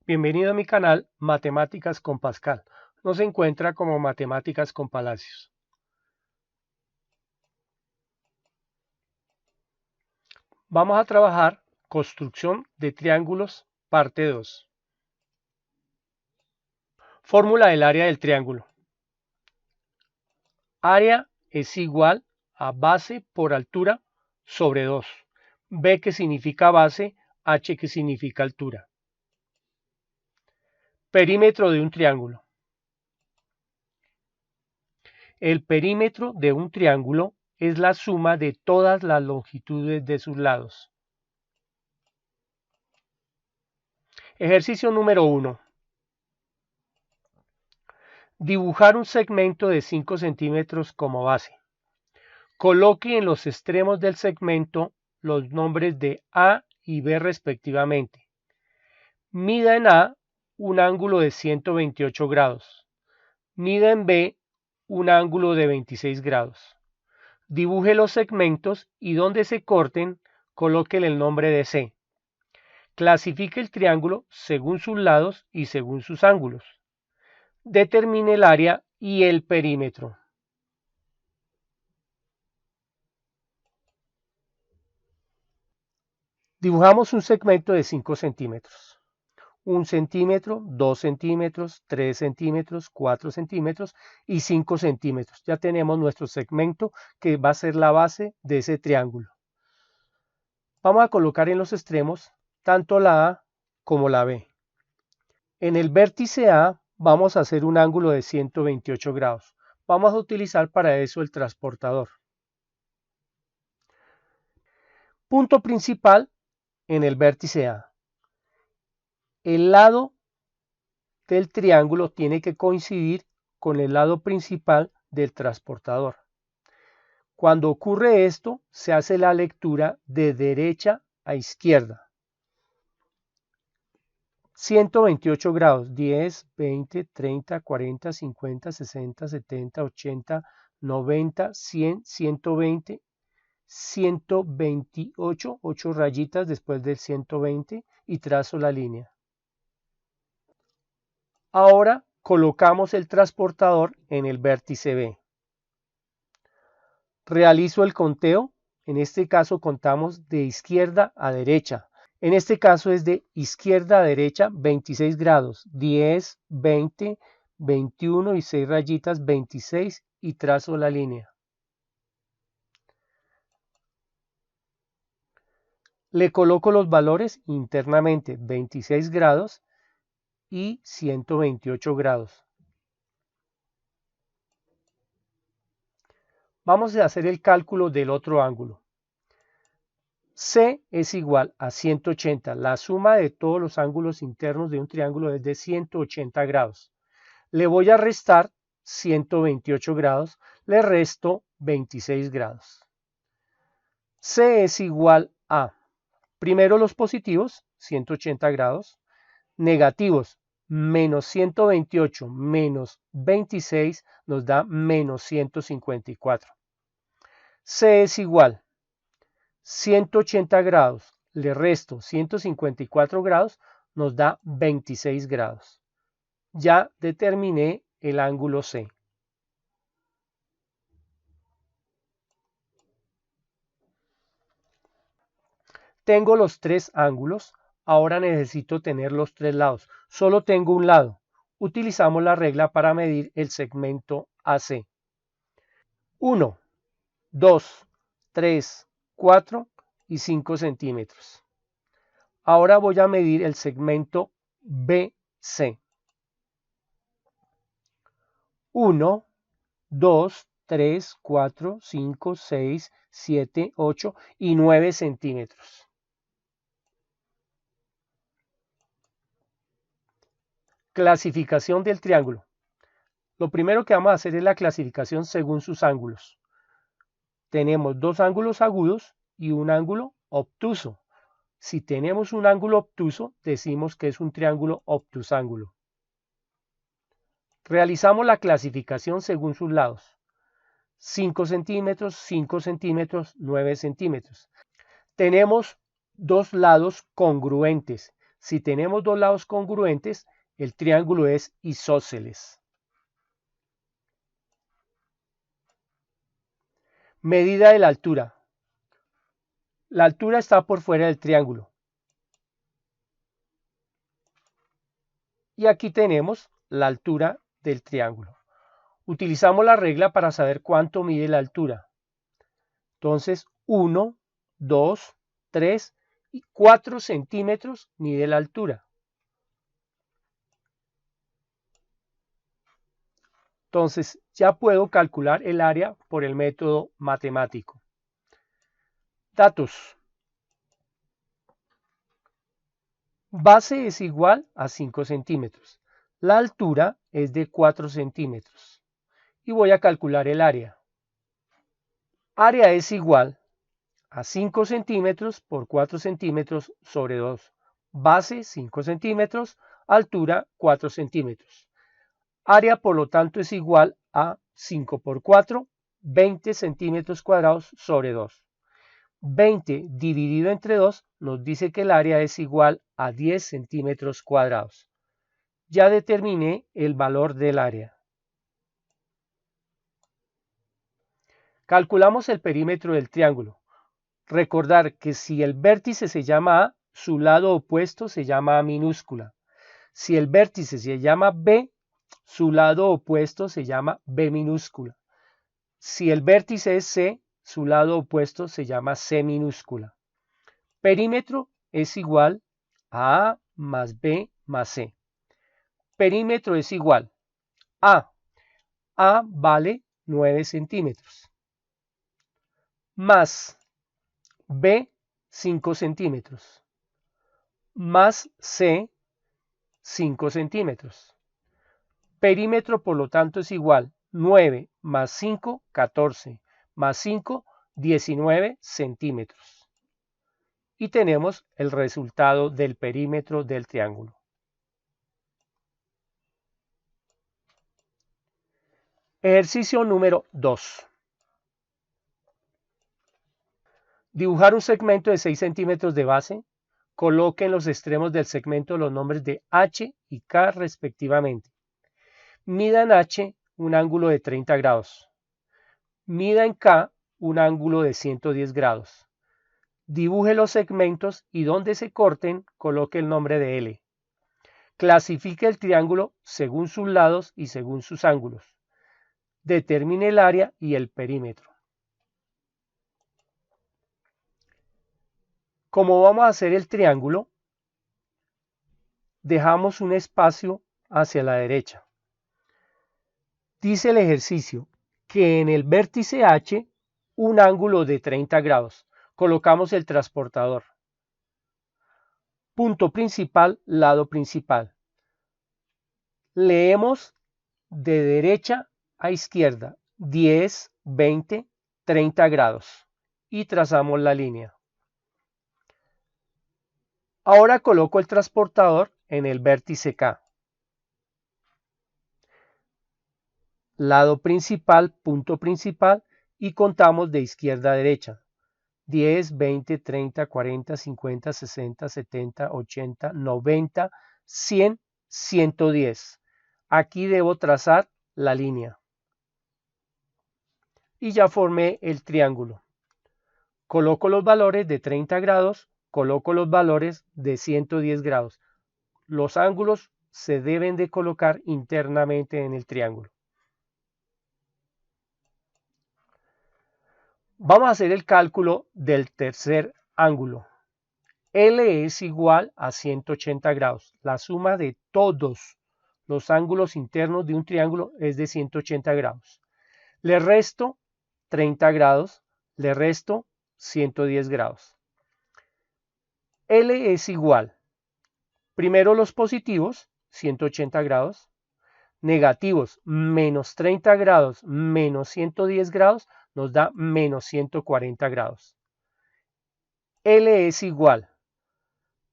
Bienvenido a mi canal Matemáticas con Pascal. Nos encuentra como Matemáticas con Palacios. Vamos a trabajar construcción de triángulos, parte 2. Fórmula del área del triángulo. Área es igual a base por altura sobre 2. B que significa base, H que significa altura. Perímetro de un triángulo. El perímetro de un triángulo es la suma de todas las longitudes de sus lados. Ejercicio número 1. Dibujar un segmento de 5 centímetros como base. Coloque en los extremos del segmento los nombres de A y B respectivamente. Mida en A un ángulo de 128 grados. Mida en B un ángulo de 26 grados. Dibuje los segmentos y donde se corten, colóquele el nombre de C. Clasifique el triángulo según sus lados y según sus ángulos. Determine el área y el perímetro. Dibujamos un segmento de 5 centímetros. 1 centímetro, 2 centímetros, 3 centímetros, 4 centímetros y 5 centímetros. Ya tenemos nuestro segmento que va a ser la base de ese triángulo. Vamos a colocar en los extremos tanto la A como la B. En el vértice A vamos a hacer un ángulo de 128 grados. Vamos a utilizar para eso el transportador. Punto principal en el vértice A. El lado del triángulo tiene que coincidir con el lado principal del transportador. Cuando ocurre esto, se hace la lectura de derecha a izquierda. 128 grados, 10, 20, 30, 40, 50, 60, 70, 80, 90, 100, 120, 128, 8 rayitas después del 120 y trazo la línea. Ahora colocamos el transportador en el vértice B. Realizo el conteo, en este caso contamos de izquierda a derecha. En este caso es de izquierda a derecha 26 grados, 10, 20, 21 y 6 rayitas, 26 y trazo la línea. Le coloco los valores internamente, 26 grados y 128 grados. Vamos a hacer el cálculo del otro ángulo. C es igual a 180. La suma de todos los ángulos internos de un triángulo es de 180 grados. Le voy a restar 128 grados, le resto 26 grados. C es igual a, primero los positivos, 180 grados, negativos, menos 128 menos 26 nos da menos 154. C es igual 180 grados, le resto 154 grados, nos da 26 grados. Ya determiné el ángulo C. Tengo los tres ángulos, ahora necesito tener los tres lados. Solo tengo un lado. Utilizamos la regla para medir el segmento AC. 1, 2, 3, 4 y 5 centímetros. Ahora voy a medir el segmento BC. 1, 2, 3, 4, 5, 6, 7, 8 y 9 centímetros. Clasificación del triángulo. Lo primero que vamos a hacer es la clasificación según sus ángulos. Tenemos dos ángulos agudos y un ángulo obtuso. Si tenemos un ángulo obtuso, decimos que es un triángulo obtusángulo. Realizamos la clasificación según sus lados. 5 centímetros, 5 centímetros, 9 centímetros. Tenemos dos lados congruentes. Si tenemos dos lados congruentes, el triángulo es isósceles. Medida de la altura. La altura está por fuera del triángulo. Y aquí tenemos la altura del triángulo. Utilizamos la regla para saber cuánto mide la altura. Entonces, 1, 2, 3 y 4 centímetros mide la altura. Entonces, ya puedo calcular el área por el método matemático. Datos. Base es igual a 5 centímetros. La altura es de 4 centímetros. Y voy a calcular el área. Área es igual a 5 centímetros por 4 centímetros sobre 2. Base 5 centímetros, altura 4 centímetros. Área, por lo tanto, es igual a 5 por 4, 20 centímetros cuadrados sobre 2. 20 dividido entre 2 nos dice que el área es igual a 10 centímetros cuadrados. Ya determiné el valor del área. Calculamos el perímetro del triángulo. Recordar que si el vértice se llama A, su lado opuesto se llama A minúscula. Si el vértice se llama B, su lado opuesto se llama B minúscula. Si el vértice es C, su lado opuesto se llama C minúscula. Perímetro es igual a A más B más C. Perímetro es igual a A vale 9 centímetros más B 5 centímetros más C 5 centímetros. Perímetro, por lo tanto, es igual 9 más 5, 14, más 5, 19 centímetros. Y tenemos el resultado del perímetro del triángulo. Ejercicio número 2. Dibujar un segmento de 6 centímetros de base. Coloque en los extremos del segmento los nombres de H y K respectivamente. Mida en H un ángulo de 30 grados. Mida en K un ángulo de 110 grados. Dibuje los segmentos y donde se corten, coloque el nombre de L. Clasifique el triángulo según sus lados y según sus ángulos. Determine el área y el perímetro. Como vamos a hacer el triángulo, dejamos un espacio hacia la derecha. Dice el ejercicio que en el vértice H un ángulo de 30 grados. Colocamos el transportador. Punto principal, lado principal. Leemos de derecha a izquierda 10, 20, 30 grados y trazamos la línea. Ahora coloco el transportador en el vértice K. Lado principal, punto principal y contamos de izquierda a derecha. 10, 20, 30, 40, 50, 60, 70, 80, 90, 100, 110. Aquí debo trazar la línea. Y ya formé el triángulo. Coloco los valores de 30 grados, coloco los valores de 110 grados. Los ángulos se deben de colocar internamente en el triángulo. Vamos a hacer el cálculo del tercer ángulo. L es igual a 180 grados. La suma de todos los ángulos internos de un triángulo es de 180 grados. Le resto 30 grados, le resto 110 grados. L es igual, primero los positivos, 180 grados, negativos, menos 30 grados, menos 110 grados, nos da menos 140 grados. L es igual,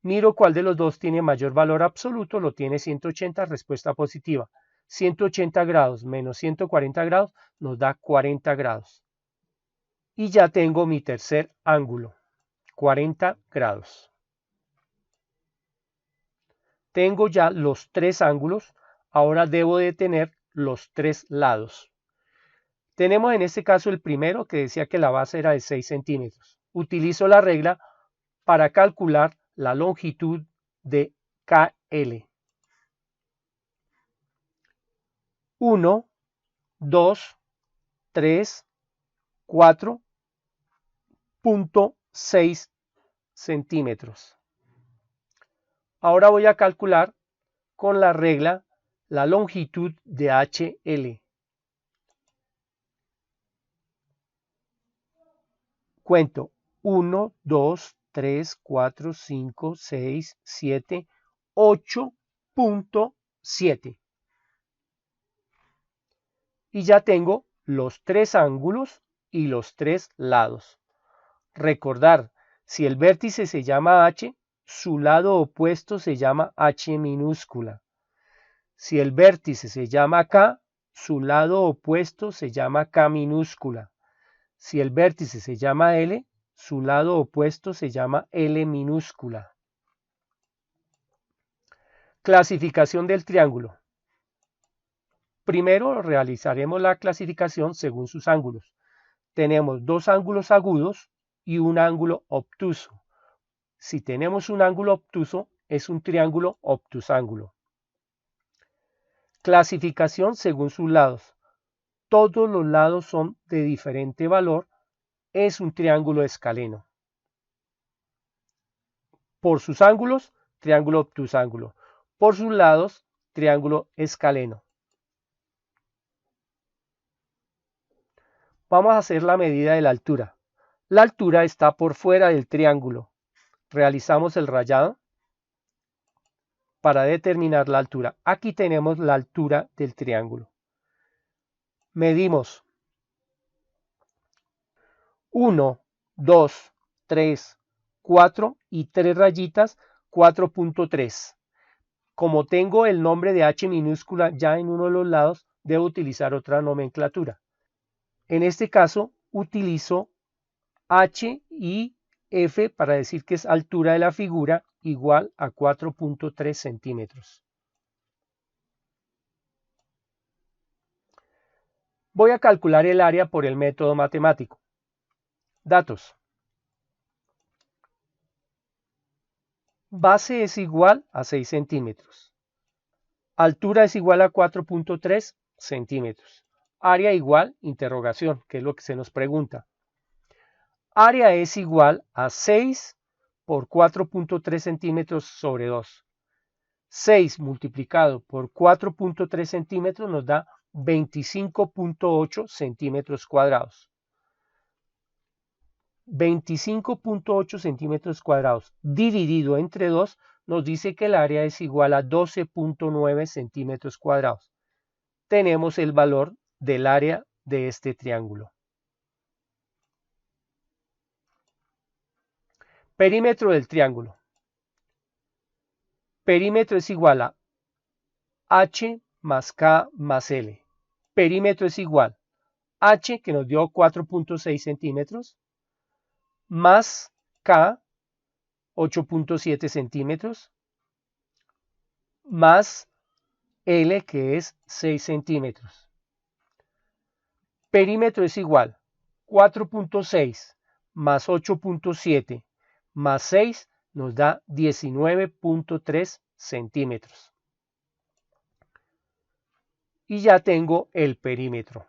miro cuál de los dos tiene mayor valor absoluto, lo tiene 180, respuesta positiva. 180 grados menos 140 grados nos da 40 grados. Y ya tengo mi tercer ángulo, 40 grados. Tengo ya los 3 ángulos, ahora debo de tener los 3 lados. Tenemos en este caso el primero que decía que la base era de 6 centímetros. Utilizo la regla para calcular la longitud de KL. 1, 2, 3, 4.6 centímetros. Ahora voy a calcular con la regla la longitud de HL. Cuento 1, 2, 3, 4, 5, 6, 7, 8.7. Y ya tengo los 3 ángulos y los 3 lados. Recordar, si el vértice se llama H, su lado opuesto se llama H minúscula. Si el vértice se llama K, su lado opuesto se llama K minúscula. Si el vértice se llama L, su lado opuesto se llama L minúscula. Clasificación del triángulo. Primero realizaremos la clasificación según sus ángulos. Tenemos 2 ángulos agudos y un ángulo obtuso. Si tenemos un ángulo obtuso, es un triángulo obtusángulo. Clasificación según sus lados. Todos los lados son de diferente valor. Es un triángulo escaleno. Por sus ángulos, triángulo obtusángulo. Por sus lados, triángulo escaleno. Vamos a hacer la medida de la altura. La altura está por fuera del triángulo. Realizamos el rayado para determinar la altura. Aquí tenemos la altura del triángulo. Medimos 1, 2, 3, 4 y 3 rayitas, 4.3. Como tengo el nombre de H minúscula ya en uno de los lados, debo utilizar otra nomenclatura. En este caso utilizo H y F para decir que es altura de la figura igual a 4.3 centímetros. Voy a calcular el área por el método matemático. Datos. Base es igual a 6 centímetros. Altura es igual a 4.3 centímetros. Área igual, interrogación, que es lo que se nos pregunta. Área es igual a 6 por 4.3 centímetros sobre 2. 6 multiplicado por 4.3 centímetros nos da 25.8 centímetros cuadrados. 25.8 centímetros cuadrados dividido entre 2 nos dice que el área es igual a 12.9 centímetros cuadrados. Tenemos el valor del área de este triángulo. Perímetro del triángulo. Perímetro es igual a H más K más L. Perímetro es igual a H, que nos dio 4.6 centímetros, más K, 8.7 centímetros, más L, que es 6 centímetros. Perímetro es igual 4.6 más 8.7 más 6 nos da 19.3 centímetros. Y ya tengo el perímetro.